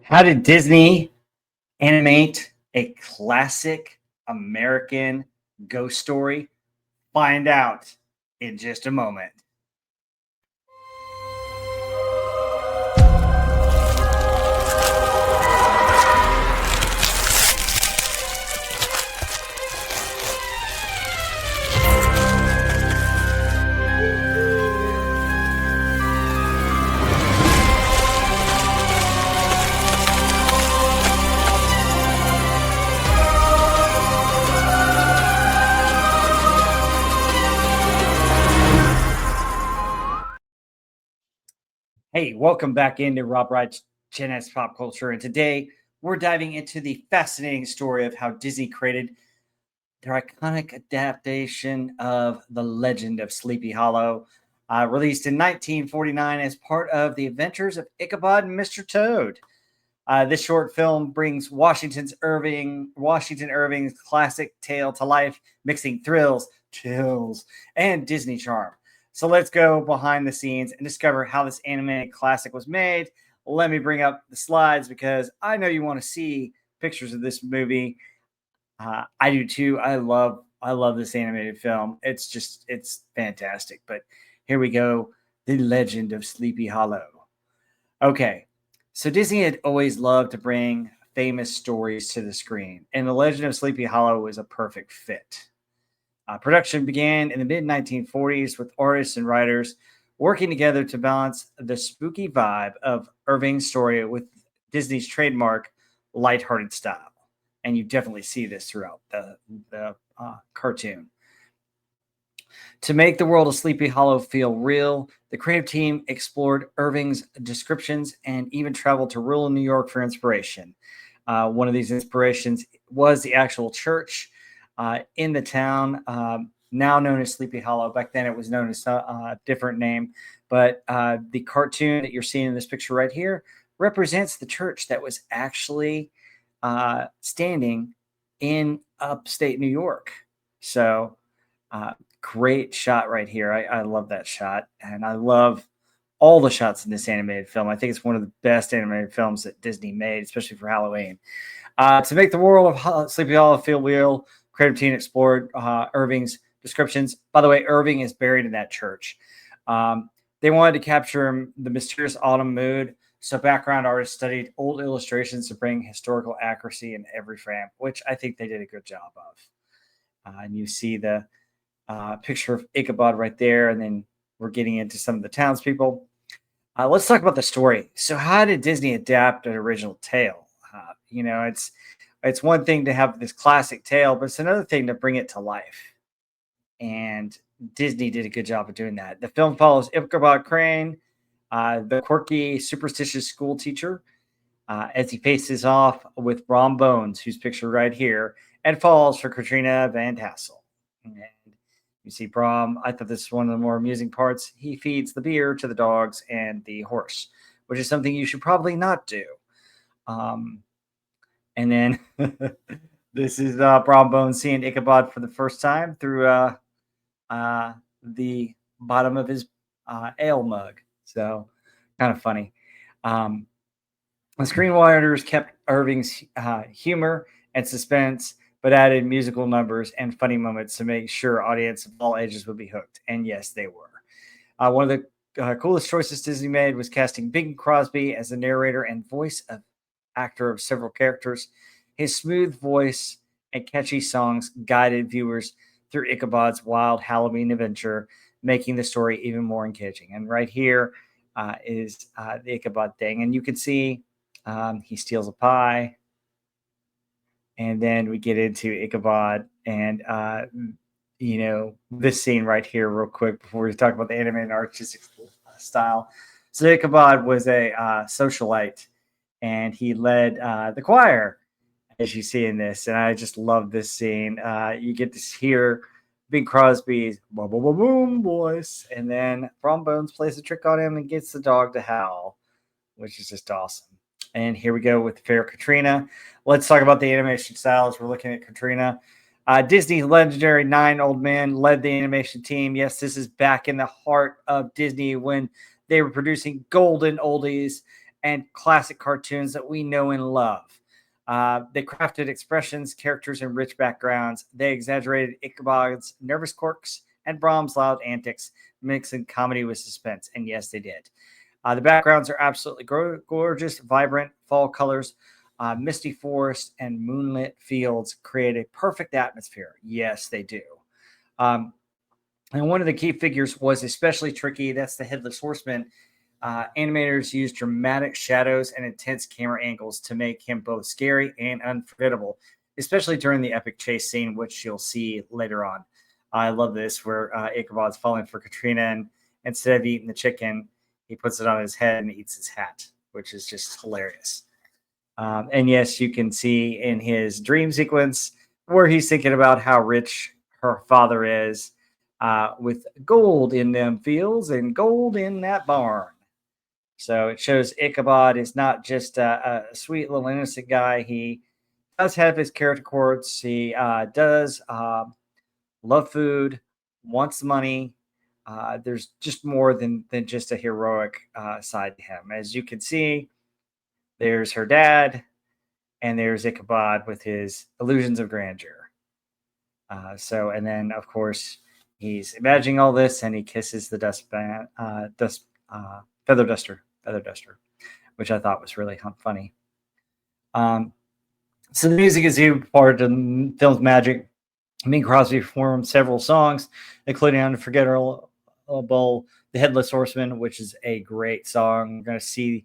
How did Disney animate a classic American ghost story? Find out in just a moment. Hey, welcome back into Rob Wright's Gen X Pop Culture. And today we're diving into the fascinating story of how Disney created their iconic adaptation of The Legend of Sleepy Hollow, released in 1949 as part of The Adventures of Ichabod and Mr. Toad. This short film brings Washington Irving's classic tale to life, mixing thrills, chills, and Disney charm. So let's go behind the scenes and discover how this animated classic was made. Let me bring up the slides because I know you want to see pictures of this movie. I do too. I love this animated film. It's fantastic. But here we go. The Legend of Sleepy Hollow. Okay. So Disney had always loved to bring famous stories to the screen, and The Legend of Sleepy Hollow was a perfect fit. Production began in the mid 1940s with artists and writers working together to balance the spooky vibe of Irving's story with Disney's trademark lighthearted style. And you definitely see this throughout the cartoon. To make the world of Sleepy Hollow feel real, the creative team explored Irving's descriptions and even traveled to rural New York for inspiration. One of these inspirations was the actual church in the town, now known as Sleepy Hollow. Back then, it was known as a different name. But the cartoon that you're seeing in this picture right here represents the church that was actually standing in upstate New York. So, great shot right here. I love that shot. And I love all the shots in this animated film. I think it's one of the best animated films that Disney made, especially for Halloween. To make the world of Sleepy Hollow feel real, creative team explored Irving's descriptions. By the way, Irving is buried in that church. They wanted to capture the mysterious autumn mood, so background artists studied old illustrations to bring historical accuracy in every frame, which I think they did a good job of. And you see the picture of Ichabod right there, and then we're getting into some of the townspeople. Let's talk about the story. So, how did Disney adapt an original tale? It's one thing to have this classic tale, but it's another thing to bring it to life. And Disney did a good job of doing that. The film follows Ichabod Crane, the quirky, superstitious school teacher, as he faces off with Brom Bones, who's pictured right here, and falls for Katrina Van Tassel. And you see Brom. I thought this was one of the more amusing parts. He feeds the beer to the dogs and the horse, which is something you should probably not do. And then this is Brom Bones seeing Ichabod for the first time through the bottom of his ale mug. So kind of funny. The screenwriters kept Irving's humor and suspense, but added musical numbers and funny moments to make sure audience of all ages would be hooked. And yes, they were. One of the coolest choices Disney made was casting Bing Crosby as the narrator and voice of actor of several characters. His smooth voice and catchy songs guided viewers through Ichabod's wild Halloween adventure, making the story even more engaging. And right here is the Ichabod thing. And you can see he steals a pie. And then we get into Ichabod and, this scene right here real quick before we talk about the animated artistic style. So Ichabod was a socialite, and he led the choir, as you see in this. And I just love this scene. You get to hear Bing Crosby's boom, boom, boom, boom voice, and then Brom Bones plays a trick on him and gets the dog to howl, which is just awesome. And here we go with Fair Katrina. Let's talk about the animation styles. We're looking at Katrina. Disney's legendary 9 old men led the animation team. Yes, this is back in the heart of Disney when they were producing golden oldies and classic cartoons that we know and love. They crafted expressions, characters, and rich backgrounds. They exaggerated Ichabod's nervous quirks and Brom's loud antics, mixing comedy with suspense. And yes, they did. The backgrounds are absolutely gorgeous, vibrant fall colors, misty forest, and moonlit fields create a perfect atmosphere. Yes, they do. Um, and one of the key figures was especially tricky. That's the Headless Horseman. Animators used dramatic shadows and intense camera angles to make him both scary and unforgettable, especially during the epic chase scene, which you'll see later on. I love this, where Ichabod's falling for Katrina, and instead of eating the chicken, he puts it on his head and eats his hat, which is just hilarious. And yes, you can see in his dream sequence where he's thinking about how rich her father is, with gold in them fields and gold in that barn. So it shows Ichabod is not just a sweet little innocent guy. He does have his character quirks. He does love food, wants money. There's just more than just a heroic side to him. As you can see, there's her dad, and there's Ichabod with his illusions of grandeur. And then of course he's imagining all this, and he kisses the feather duster, which I thought was really funny. So the music is a part of the film's magic. Bing Crosby performed several songs, including Unforgettable, The Headless Horseman, which is a great song. We're going to see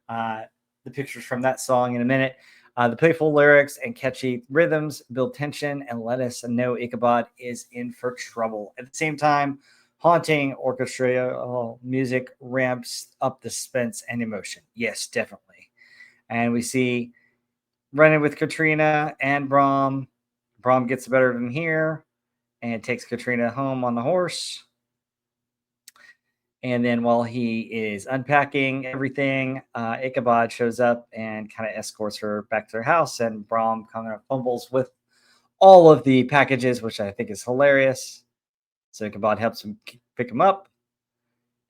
the pictures from that song in a minute. The playful lyrics and catchy rhythms build tension and let us know Ichabod is in for trouble. At the same time, haunting orchestral music ramps up the suspense and emotion. Yes, definitely. And we see running with Katrina and Brom. Brom gets the better of him here and takes Katrina home on the horse. And then while he is unpacking everything, Ichabod shows up and kind of escorts her back to their house. And Brom kind of fumbles with all of the packages, which I think is hilarious. So Ichabod helps him pick him up,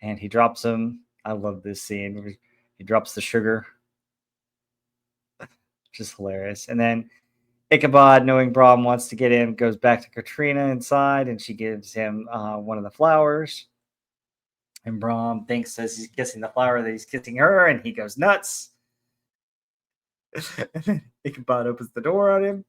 and he drops him. I love this scene. He drops the sugar, which is hilarious. And then Ichabod, knowing Brom wants to get in, goes back to Katrina inside, and she gives him one of the flowers. And Brom thinks as he's kissing the flower that he's kissing her, and he goes nuts. And then Ichabod opens the door on him,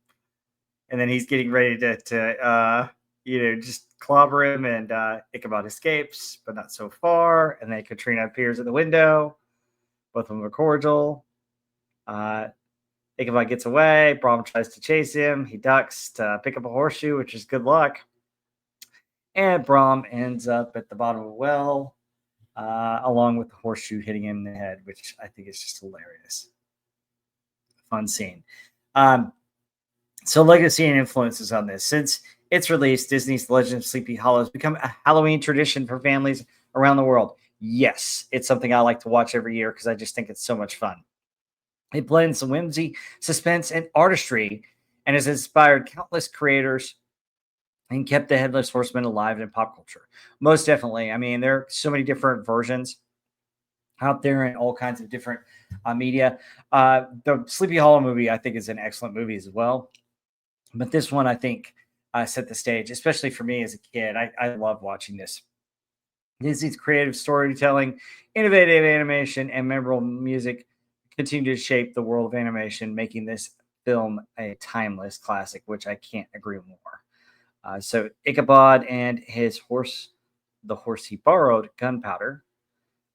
and then he's getting ready to just clobber him, and Ichabod escapes, but not so far. And then Katrina appears at the window. Both of them are cordial. Ichabod gets away. Brom tries to chase him. He ducks to pick up a horseshoe, which is good luck. And Brom ends up at the bottom of a well, along with the horseshoe hitting him in the head, which I think is just hilarious. Fun scene. So legacy and influences on this. Since its release, Disney's Legend of Sleepy Hollow has become a Halloween tradition for families around the world. Yes, it's something I like to watch every year because I just think it's so much fun. It blends whimsy, suspense, and artistry, and has inspired countless creators and kept the Headless Horseman alive in pop culture. Most definitely. I mean, there are so many different versions out there in all kinds of different media. The Sleepy Hollow movie, I think, is an excellent movie as well. But this one, I think, set the stage, especially for me as a kid. I love watching this. Disney's creative storytelling, innovative animation, and memorable music continue to shape the world of animation, making this film a timeless classic, which I can't agree more. So Ichabod and his horse, the horse he borrowed, Gunpowder.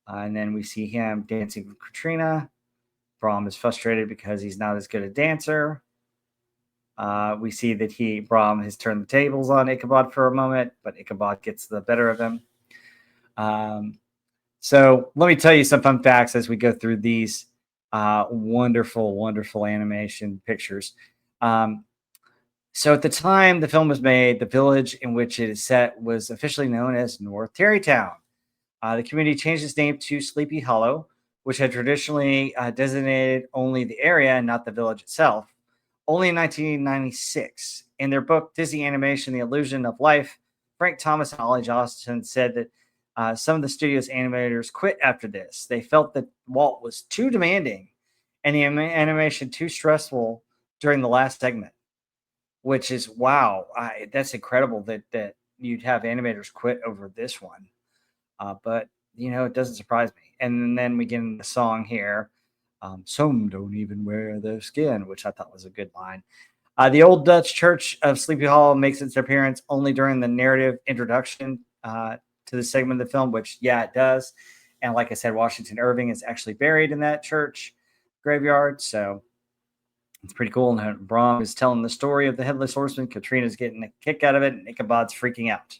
And then we see him dancing with Katrina. Brom is frustrated because he's not as good a dancer. We see that Brom has turned the tables on Ichabod for a moment, but Ichabod gets the better of him. So let me tell you some fun facts as we go through these wonderful, wonderful animation pictures. So at the time the film was made, the village in which it is set was officially known as North Tarrytown. The community changed its name to Sleepy Hollow, which had traditionally designated only the area and not the village itself. Only in 1996, in their book Disney Animation: The Illusion of Life, Frank Thomas and Ollie Johnston said that Some of the studio's animators quit after this. They felt that Walt was too demanding and the animation too stressful during the last segment, which is wow. That's incredible that you'd have animators quit over this one. But it doesn't surprise me. And then we get in the song here. Some don't even wear their skin, which I thought was a good line. The Old Dutch Church of Sleepy Hollow makes its appearance only during the narrative introduction to the segment of the film, which, yeah, it does. And like I said, Washington Irving is actually buried in that church graveyard. So it's pretty cool. And Brom is telling the story of the Headless Horseman. Katrina's getting a kick out of it, and Ichabod's freaking out.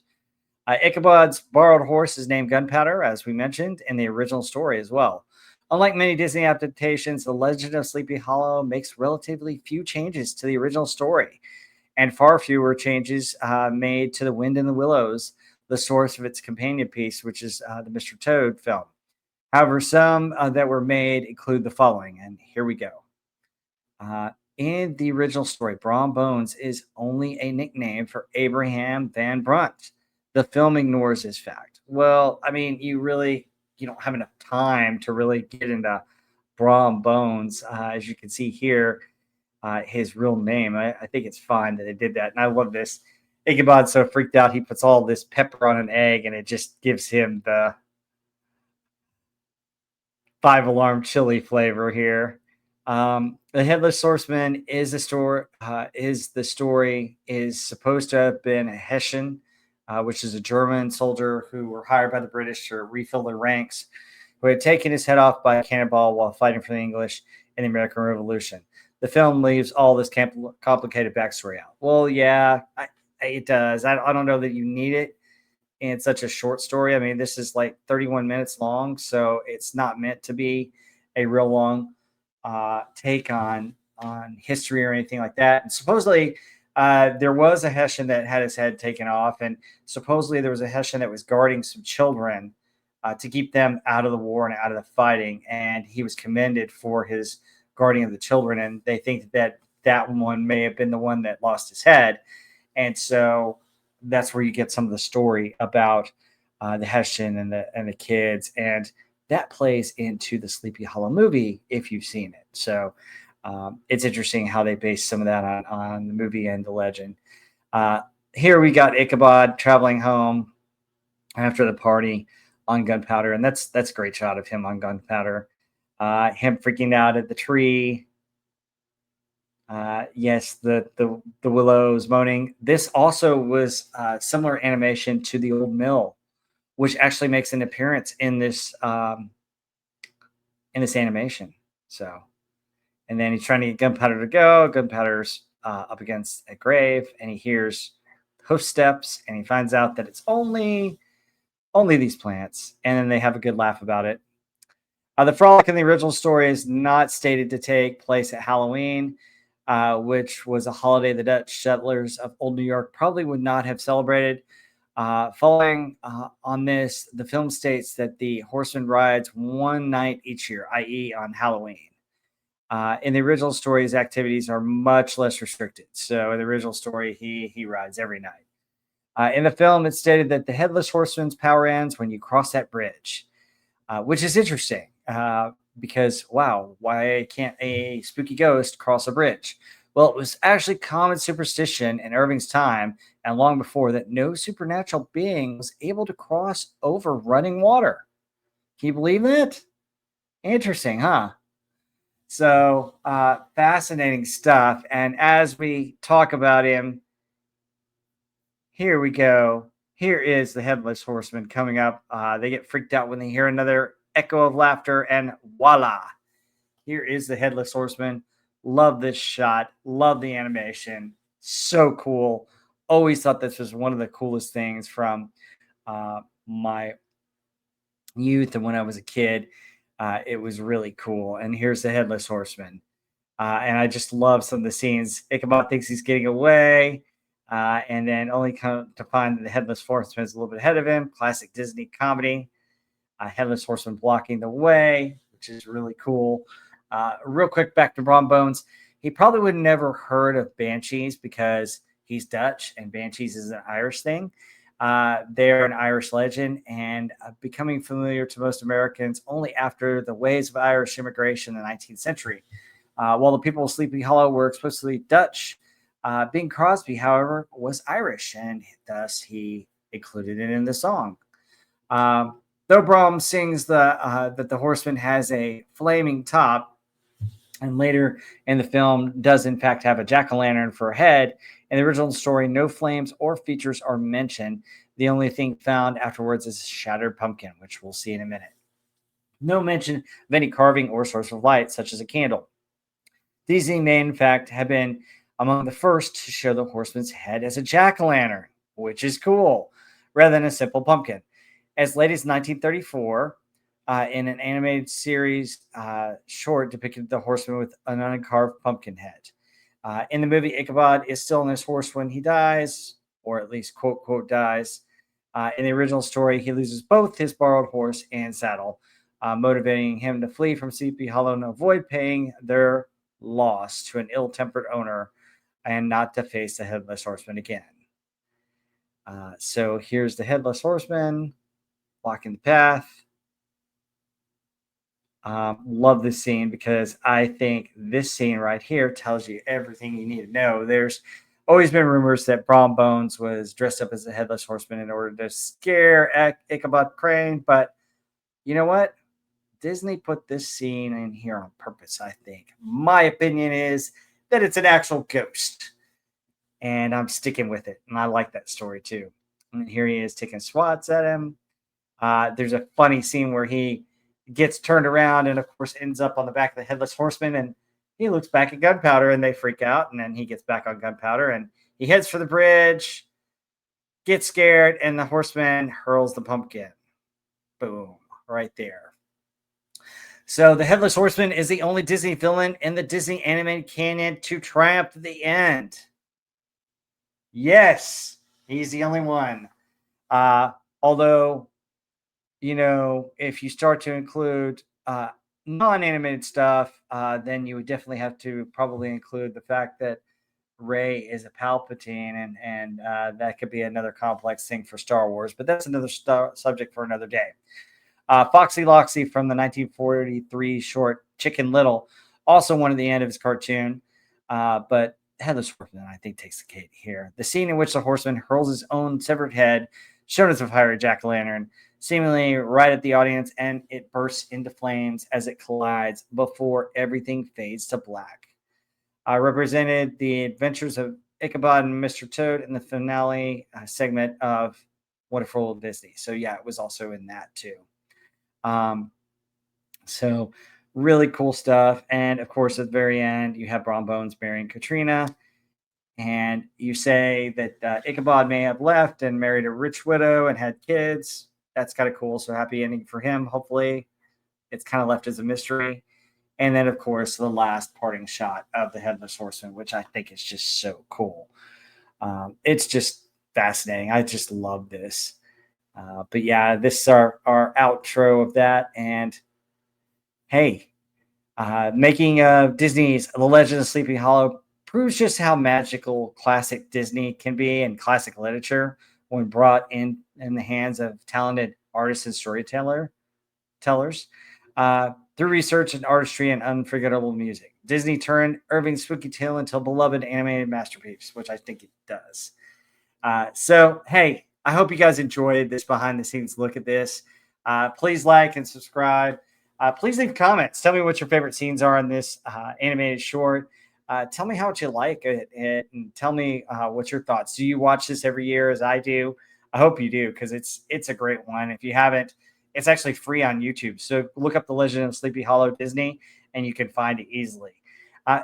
Ichabod's borrowed horse is named Gunpowder, as we mentioned, in the original story as well. Unlike many Disney adaptations, The Legend of Sleepy Hollow makes relatively few changes to the original story, and far fewer changes made to The Wind in the Willows, the source of its companion piece, which is the Mr. Toad film. However, some that were made include the following, and here we go. In the original story, Brom Bones is only a nickname for Abraham Van Brunt. The film ignores this fact. Well, I mean, you don't have enough time to really get into Brom Bones. As you can see here, his real name. I think it's fine that they did that. And I love this. Ichabod's so freaked out, he puts all this pepper on an egg and it just gives him the 5-alarm chili flavor here. The Headless Horseman is the story is supposed to have been a Hessian, which is a German soldier who were hired by the British to refill their ranks, who had taken his head off by a cannonball while fighting for the English in the American Revolution. The film leaves all this complicated backstory out. Well, yeah, it does. I don't know that you need it in such a short story. I mean, this is like 31 minutes long, so it's not meant to be a real long take on history or anything like that. And supposedly, there was a Hessian that had his head taken off, and supposedly there was a Hessian that was guarding some children to keep them out of the war and out of the fighting, and he was commended for his guarding of the children. And they think that one may have been the one that lost his head, and so that's where you get some of the story about the Hessian and the kids, and that plays into the Sleepy Hollow movie if you've seen it. So it's interesting how they base some of that on the movie and the legend. Here we got Ichabod traveling home after the party on Gunpowder, and that's a great shot of him on Gunpowder. Him freaking out at the tree. Yes, the willows moaning. This also was similar animation to the old mill, which actually makes an appearance in this animation. So, and then he's trying to get Gunpowder to go. Gunpowder's up against a grave, and he hears hoof steps, and he finds out that it's only these plants, and then they have a good laugh about it. The frolic in the original story is not stated to take place at Halloween, which was a holiday the Dutch settlers of Old New York probably would not have celebrated. Following on this, the film states that the horseman rides one night each year, i.e., on Halloween. In the original story, his activities are much less restricted. So in the original story, he rides every night. In the film, it's stated that the Headless Horseman's power ends when you cross that bridge, which is interesting because, wow, why can't a spooky ghost cross a bridge? Well, it was actually common superstition in Irving's time and long before that no supernatural being was able to cross over running water. Can you believe that? Interesting, huh? So fascinating stuff. And as we talk about him, here we go. Here is the Headless Horseman coming up. They get freaked out when they hear another echo of laughter, and voila, here is the Headless Horseman. Love this shot. Love the animation. So cool. Always thought this was one of the coolest things from my youth and when I was a kid. It was really cool. And here's the Headless Horseman. And I just love some of the scenes. Ichabod thinks he's getting away, and then only come to find that the Headless Horseman is a little bit ahead of him. Classic Disney comedy. Headless Horseman blocking the way, which is really cool. Real quick, back to Brom Bones. He probably would never heard of Banshees because he's Dutch and Banshees is an Irish thing. They're an Irish legend and becoming familiar to most Americans only after the waves of Irish immigration in the 19th century. While the people of Sleepy Hollow were explicitly Dutch, Bing Crosby, however, was Irish, and thus he included it in the song. Though Brom sings that the horseman has a flaming top, and later in the film does in fact have a jack-o'-lantern for a head, in the original story, no flames or features are mentioned. The only thing found afterwards is a shattered pumpkin, which we'll see in a minute. No mention of any carving or source of light, such as a candle. Disney may, in fact, have been among the first to show the horseman's head as a jack-o'-lantern, which is cool, rather than a simple pumpkin. As late as 1934, in an animated series short depicted the horseman with an uncarved pumpkin head. In the movie, Ichabod is still on his horse when he dies, or at least quote, quote, dies. In the original story, he loses both his borrowed horse and saddle, motivating him to flee from Sleepy Hollow and avoid paying their loss to an ill-tempered owner and not to face the Headless Horseman again. So here's the Headless Horseman blocking the path. Love this scene because I think this scene right here tells you everything you need to know. There's always been rumors that Brom Bones was dressed up as a Headless Horseman in order to scare Ichabod Crane, but you know what? Disney put this scene in here on purpose, I think. My opinion is that it's an actual ghost, and I'm sticking with it, and I like that story too. And here he is taking swats at him. There's a funny scene where he gets turned around and, of course, ends up on the back of the Headless Horseman, and he looks back at Gunpowder, and they freak out, and then he gets back on Gunpowder, and he heads for the bridge, gets scared, and the horseman hurls the pumpkin. Boom, right there. So the Headless Horseman is the only Disney villain in the Disney animated canon to triumph to the end. Yes, he's the only one. Although, you know, if you start to include non-animated stuff, then you would definitely have to probably include the fact that Rey is a Palpatine, and that could be another complex thing for Star Wars. But that's another subject for another day. Foxy Loxy from the 1943 short Chicken Little also wanted the end of his cartoon, but Headless Horseman, I think, takes the cake here. The scene in which the horseman hurls his own severed head, shown as a fiery jack-o'-lantern, seemingly right at the audience, and it bursts into flames as it collides before everything fades to black. Represented the adventures of Ichabod and Mr. Toad in the finale segment of Wonderful Disney. So yeah, it was also in that too. So really cool stuff. And of course, at the very end, you have Brom Bones marrying Katrina. And you say that Ichabod may have left and married a rich widow and had kids. That's kind of cool. So happy ending for him, hopefully. It's kind of left as a mystery. And then, of course, the last parting shot of the Headless Horseman, which I think is just so cool. It's just fascinating. I just love this. But yeah, this is our outro of that. And hey, making Disney's The Legend of Sleepy Hollow proves just how magical classic Disney can be and classic literature when brought in the hands of talented artists and storytellers. Through research and artistry and unforgettable music, Disney turned Irving's spooky tale into a beloved animated masterpiece, which I think it does. So, hey, I hope you guys enjoyed this behind-the-scenes look at this. Please like and subscribe. Please leave comments. Tell me what your favorite scenes are in this animated short. Tell me how much you like it, and tell me what's your thoughts. Do you watch this every year as I do? I hope you do, because it's a great one. If you haven't, it's actually free on YouTube. So look up The Legend of Sleepy Hollow Disney, and you can find it easily.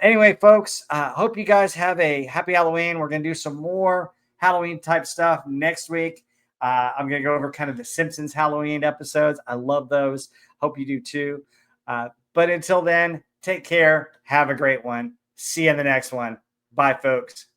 Anyway, folks, hope you guys have a happy Halloween. We're going to do some more Halloween type stuff next week. I'm going to go over kind of the Simpsons Halloween episodes. I love those. Hope you do too. But until then, take care. Have a great one. See you in the next one. Bye, folks.